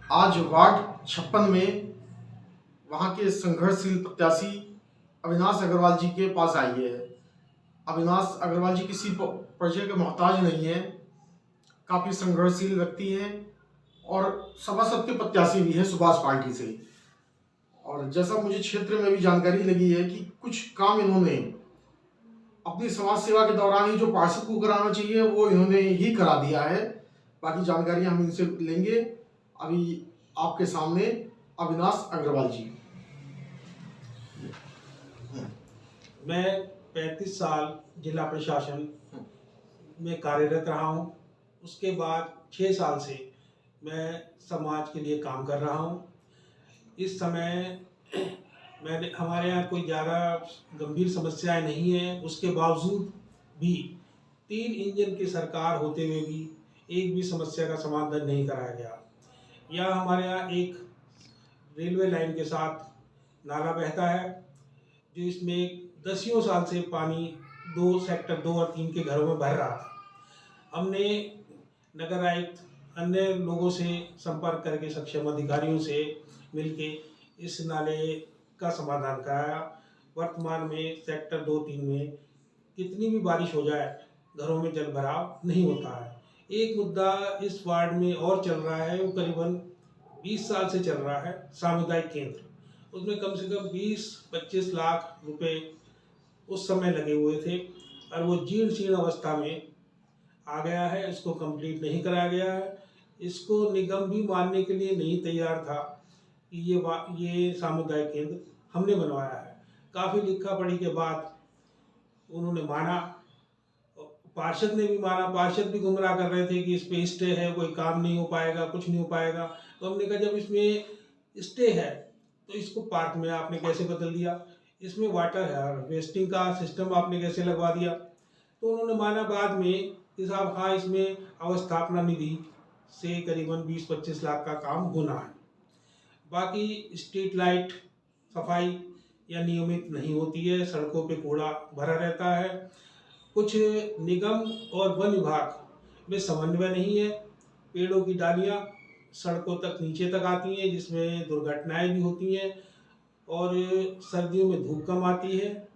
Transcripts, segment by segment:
आज वार्ड 56 में वहाँ के संघर्षशील प्रत्याशी अविनाश अग्रवाल जी के पास आई है। अविनाश अग्रवाल जी किसी परिचय के मोहताज नहीं है, काफ़ी संघर्षशील व्यक्ति हैं और सभासद के प्रत्याशी भी हैं सुभाष पार्टी से। और जैसा मुझे क्षेत्र में भी जानकारी लगी है कि कुछ काम इन्होंने अपनी समाज सेवा के दौरान ही जो पार्षद को कराना चाहिए वो इन्होंने ही करा दिया है। बाकी जानकारी हम इनसे लेंगे। अभी आपके सामने अविनाश अग्रवाल जी। मैं 35 साल जिला प्रशासन में कार्यरत रहा हूँ। उसके बाद 6 साल से मैं समाज के लिए काम कर रहा हूँ। इस समय हमारे यहाँ कोई ज़्यादा गंभीर समस्याएं नहीं हैं, उसके बावजूद भी 3 इंजन की सरकार होते हुए भी एक भी समस्या का समाधान नहीं कराया गया। यह हमारे यहाँ एक रेलवे लाइन के साथ नाला बहता है, जो इसमें 10 साल से पानी सेक्टर 2 और 3 के घरों में भर रहा था। हमने नगर आयुक्त अन्य लोगों से संपर्क करके सक्षम अधिकारियों से मिलके इस नाले का समाधान कराया। वर्तमान में सेक्टर 2-3 में कितनी भी बारिश हो जाए घरों में जल भराव नहीं होता है। एक मुद्दा इस वार्ड में और चल रहा है, वो करीबन 20 साल से चल रहा है, सामुदायिक केंद्र। उसमें कम से कम 20-25 लाख रुपए उस समय लगे हुए थे और वो जीर्ण शीर्ण अवस्था में आ गया है। इसको कंप्लीट नहीं कराया गया है। इसको निगम भी मानने के लिए नहीं तैयार था कि ये सामुदायिक केंद्र हमने बनवाया है। काफ़ी लिखा पढ़ी के बाद उन्होंने माना, पार्षद ने भी माना। पार्षद भी गुमराह कर रहे थे कि इस पे स्टे है, कोई काम नहीं हो पाएगा, कुछ नहीं हो पाएगा। तो हमने कहा जब इसमें स्टे है तो इसको पार्क में आपने कैसे बदल दिया, इसमें वाटर हार्वेस्टिंग का सिस्टम आपने कैसे लगवा दिया। तो उन्होंने माना बाद में कि साहब हाँ, इसमें अवस्थापना निधि से करीबन 20-25 लाख का काम होना है। बाकी स्ट्रीट लाइट सफाई या नियमित नहीं होती है, सड़कों पे कूड़ा भरा रहता है। कुछ निगम और वन विभाग में समन्वय नहीं है। पेड़ों की डालियाँ सड़कों तक नीचे तक आती हैं, जिसमें दुर्घटनाएं भी होती हैं। और सर्दियों में धूप कम आती है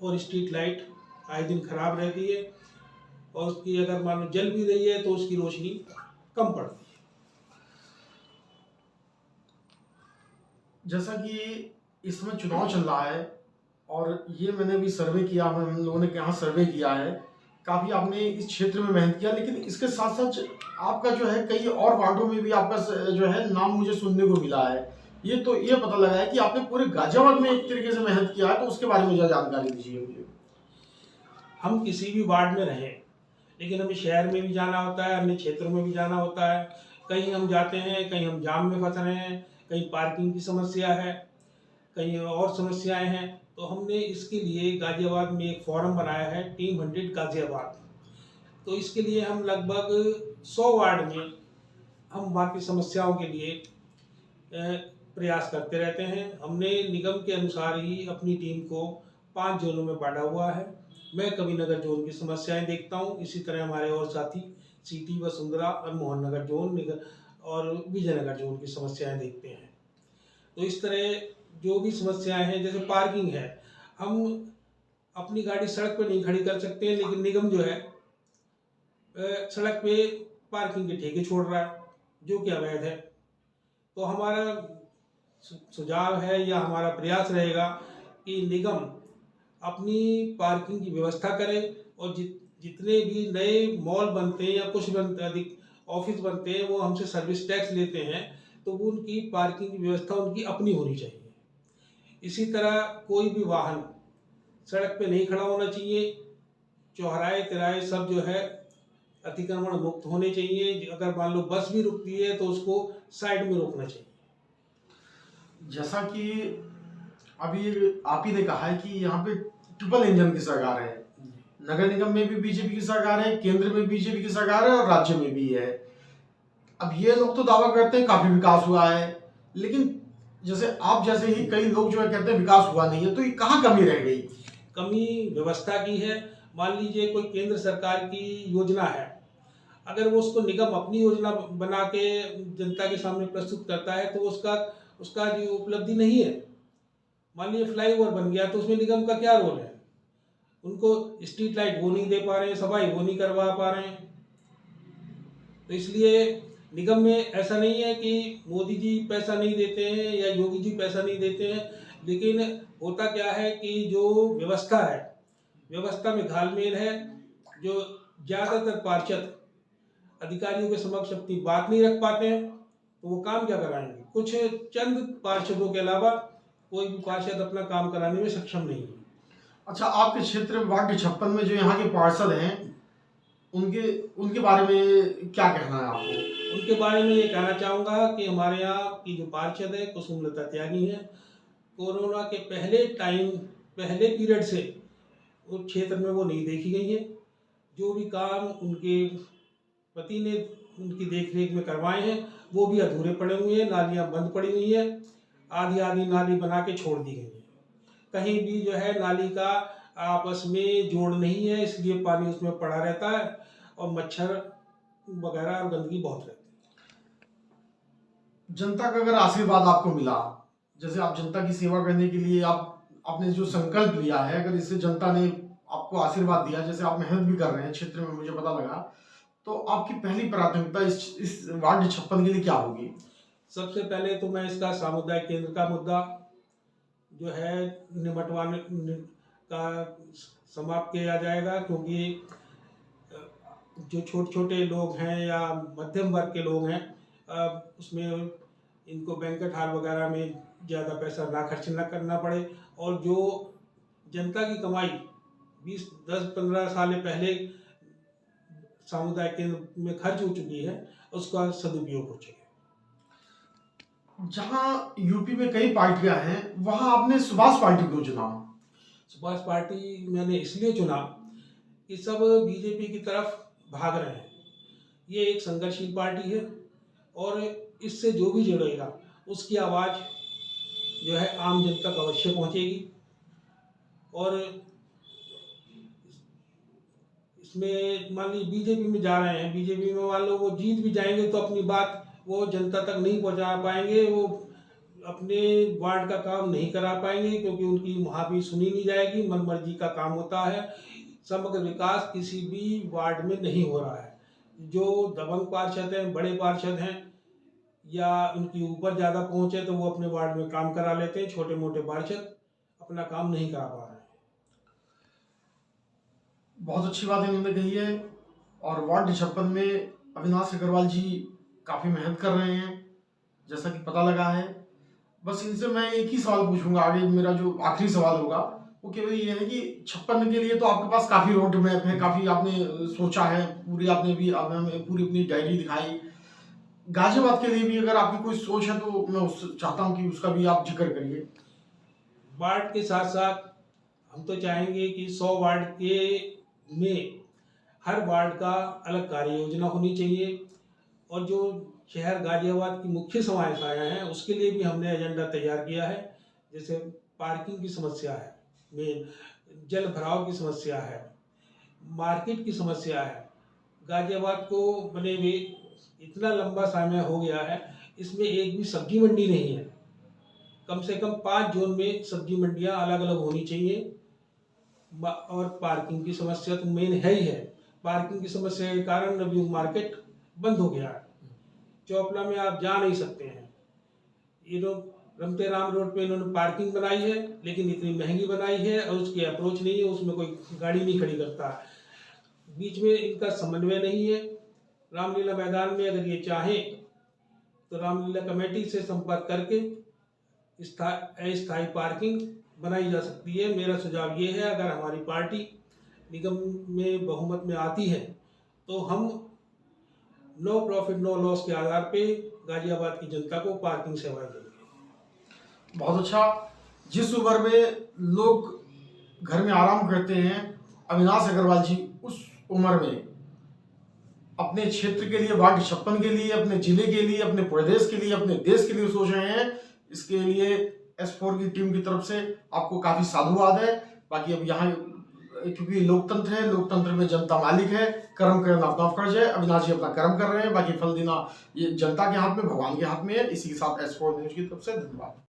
और स्ट्रीट लाइट आए दिन खराब रहती है, और उसकी अगर मान लो जल भी रही है तो उसकी रोशनी कम पड़ती है। जैसा कि इस समय चुनाव चल रहा है और ये मैंने भी सर्वे किया, हम लोगों ने यहाँ सर्वे किया है, काफ़ी आपने इस क्षेत्र में मेहनत किया, लेकिन इसके साथ साथ आपका जो है कई और वार्डों में भी आपका जो है नाम मुझे सुनने को मिला है। ये पता लगा है कि आपने पूरे गाजियाबाद में एक तरीके से मेहनत किया है, तो उसके बारे में जानकारी दीजिए मुझे। हम किसी भी वार्ड में रहें, लेकिन हमें शहर में भी जाना होता है, अन्य क्षेत्रों में भी जाना होता है। कहीं हम जाते हैं, कहीं हम जाम में फंस रहे हैं, कहीं पार्किंग की समस्या है, कहीं और समस्याएं हैं। तो हमने इसके लिए गाजियाबाद में एक फोरम बनाया है, टीम 100 गाजियाबाद। तो इसके लिए हम लगभग 100 वार्ड में हम वहाँ की समस्याओं के लिए प्रयास करते रहते हैं। हमने निगम के अनुसार ही अपनी टीम को 5 जोनों में बांटा हुआ है। मैं कविनगर जोन की समस्याएं देखता हूं, इसी तरह हमारे और साथी सिटी वसुंधरा और मोहन नगर जोन और विजयनगर जोन की समस्याएं देखते हैं। तो इस तरह जो भी समस्याएं हैं, जैसे पार्किंग है, हम अपनी गाड़ी सड़क पे नहीं खड़ी कर सकते हैं, लेकिन निगम जो है सड़क पे पार्किंग के ठेके छोड़ रहा है, जो कि अवैध है। तो हमारा सुझाव है या हमारा प्रयास रहेगा कि निगम अपनी पार्किंग की व्यवस्था करे, और जितने भी नए मॉल बनते हैं या कुछ अधिक ऑफिस बनते हैं, वो हमसे सर्विस टैक्स लेते हैं, तो वो उनकी पार्किंग की व्यवस्था उनकी अपनी होनी चाहिए। इसी तरह कोई भी वाहन सड़क पे नहीं खड़ा होना चाहिए। चौराहे तिराहे सब जो है अतिक्रमण मुक्त होने चाहिए। अगर मान लो बस भी रुकती है तो उसको साइड में रोकना चाहिए। जैसा कि अभी आप ही ने कहा है कि यहाँ पे ट्रिपल इंजन की सरकार है, नगर निगम में भी बीजेपी की सरकार है, केंद्र में बीजेपी की सरकार है और राज्य में भी है। अब ये लोग तो दावा करते हैं काफी विकास हुआ है, लेकिन जैसे आप जैसे ही कई लोग जो है कहते हैं विकास हुआ नहीं है, तो ये कहाँ कमी रह गई? कमी व्यवस्था की है। मान लीजिए कोई केंद्र सरकार की योजना है, अगर वो उसको निगम अपनी योजना बना के जनता के सामने प्रस्तुत करता है तो उसका उसका जो उपलब्धि नहीं है। मान लीजिए फ्लाईओवर बन गया तो उसमें निगम का क्या रोल है? उनको स्ट्रीट लाइट वो नहीं दे पा रहे हैं, सफाई वो नहीं करवा पा रहे हैं। तो इसलिए निगम में ऐसा नहीं है कि मोदी जी पैसा नहीं देते हैं या योगी जी पैसा नहीं देते हैं, लेकिन होता क्या है कि जो व्यवस्था है, व्यवस्था में घालमेल है। जो ज़्यादातर पार्षद अधिकारियों के समक्ष अपनी बात नहीं रख पाते हैं तो वो काम क्या कराएंगे? कुछ चंद पार्षदों के अलावा कोई भी पार्षद अपना काम कराने में सक्षम नहीं है। अच्छा, आपके क्षेत्र में वार्ड 56 में जो यहाँ के पार्षद हैं, उनके उनके बारे में क्या कहना है आपको? उनके बारे में ये कहना चाहूँगा कि हमारे यहाँ की जो पार्षद है कुसुमलता त्यागी हैं। कोरोना के पहले पीरियड से उस क्षेत्र में वो नहीं देखी गई हैं। जो भी काम उनके पति ने उनकी देखरेख में करवाए हैं वो भी अधूरे पड़े हुए हैं। नालियाँ बंद पड़ी हुई हैं, आधी नाली बना के छोड़ दी गई है। कहीं भी जो है नाली का आपस में जोड़ नहीं है, इसलिए पानी उसमें पड़ा रहता है और मच्छर वगैरह और गंदगी बहुत रहती है। जनता का अगर आशीर्वाद आपको मिला, जैसे आप जनता की सेवा करने के लिए आपने जो संकल्प लिया है, अगर इससे जनता ने आपको आशीर्वाद दिया, जैसे आप मेहनत भी कर रहे हैं क्षेत्र में, मुझे पता लगा, तो आपकी पहली प्राथमिकता इस वार्ड 56 के लिए क्या होगी? सबसे पहले तो मैं इसका सामुदायिक केंद्र का मुद्दा जो है निपटवाने का समाप्त किया जाएगा, क्योंकि जो छोटे छोटे लोग हैं या मध्यम वर्ग के लोग हैं उसमें इनको बैंक्वेट हॉल वगैरह में ज़्यादा पैसा ना खर्च ना करना पड़े, और जो जनता की कमाई 10-15 साल पहले सामुदायिक केंद्र में खर्च हो चुकी है उसका सदुपयोग हो सके। जहां यूपी में कई पार्टियां हैं, वहां आपने सुभाष पार्टी क्यों चुना? सुभाष पार्टी मैंने इसलिए चुना कि सब बीजेपी की तरफ भाग रहे हैं। ये एक संघर्षशील पार्टी है और इससे जो भी जुड़ेगा उसकी आवाज़ जो है आम जनता तक अवश्य पहुंचेगी। और इसमें मान लीजिए बीजेपी में जा रहे हैं, बीजेपी में मान लो वो जीत भी जाएंगे तो अपनी बात वो जनता तक नहीं पहुंचा पाएंगे, वो अपने वार्ड का काम नहीं करा पाएंगे, क्योंकि उनकी वहाँ भी सुनी नहीं जाएगी। मनमर्जी का काम होता है, समग्र विकास किसी भी वार्ड में नहीं हो रहा है। जो दबंग पार्षद हैं, बड़े पार्षद हैं या उनकी ऊपर ज़्यादा पहुँच है तो वो अपने वार्ड में काम करा लेते हैं, छोटे मोटे पार्षद अपना काम नहीं करा पा रहे हैं। बहुत अच्छी बात इन्होंने कही है। और वार्ड 56 में अविनाश अग्रवाल जी काफ़ी मेहनत कर रहे हैं, जैसा कि पता लगा है। बस इनसे मैं एक ही सवाल पूछूंगा, आगे मेरा जो आखिरी सवाल होगा वो केवल ये है कि 56 के लिए तो आपके पास काफ़ी रोड मैप है, काफ़ी आपने सोचा है, पूरी आपने पूरी अपनी डायरी दिखाई। गाजियाबाद के लिए भी अगर आपकी कोई सोच है तो मैं चाहता हूँ कि उसका भी आप जिक्र करिए। वार्ड के साथ साथ हम तो चाहेंगे कि 100 वार्ड के में हर वार्ड का अलग कार्य योजना होनी चाहिए, और जो शहर गाजियाबाद की मुख्य समस्याएं हैं उसके लिए भी हमने एजेंडा तैयार किया है। जैसे पार्किंग की समस्या है, मेन जल भराव की समस्या है, मार्केट की समस्या है। गाजियाबाद को बने हुए इतना लंबा समय हो गया है, इसमें एक भी सब्जी मंडी नहीं है। कम से कम 5 जोन में सब्जी मंडियां अलग अलग होनी चाहिए। और पार्किंग की समस्या तो मेन है ही है। पार्किंग की समस्या के कारण नवयुग मार्केट बंद हो गया है। चौपला में आप जा नहीं सकते हैं। ये लोग रमते राम रोड पे इन्होंने पार्किंग बनाई है, लेकिन इतनी महंगी बनाई है और उसकी अप्रोच नहीं है, उसमें कोई गाड़ी नहीं खड़ी करता। बीच में इनका समन्वय नहीं है। रामलीला मैदान में अगर ये चाहें तो रामलीला कमेटी से संपर्क करके अस्थायी पार्किंग बनाई जा सकती है। मेरा सुझाव ये है, अगर हमारी पार्टी निगम में बहुमत में आती है तो हम नो प्रॉफिट नो लॉस के आधार पे गाजियाबाद की जनता को पार्किंग सेवाएं देंगे। बहुत अच्छा। जिस उम्र में लोग घर में आराम करते हैं, अविनाश अग्रवाल जी उस उम्र में अपने क्षेत्र के लिए, वार्ड 56 के लिए, अपने जिले के लिए, अपने प्रदेश के लिए, अपने देश के लिए सोच रहे हैं। इसके लिए S4 की टीम की तरफ से आपको काफ़ी साधुवाद है। बाकी अब यहाँ क्योंकि लोकतंत्र है, लोकतंत्र में जनता मालिक है, कर्म करना अपना फर्ज है। अविनाश जी अपना कर्म कर रहे हैं, बाकी फल देना ये जनता के हाथ में, भगवान के हाथ में है। इसी के साथ S4 न्यूज की तरफ से धन्यवाद।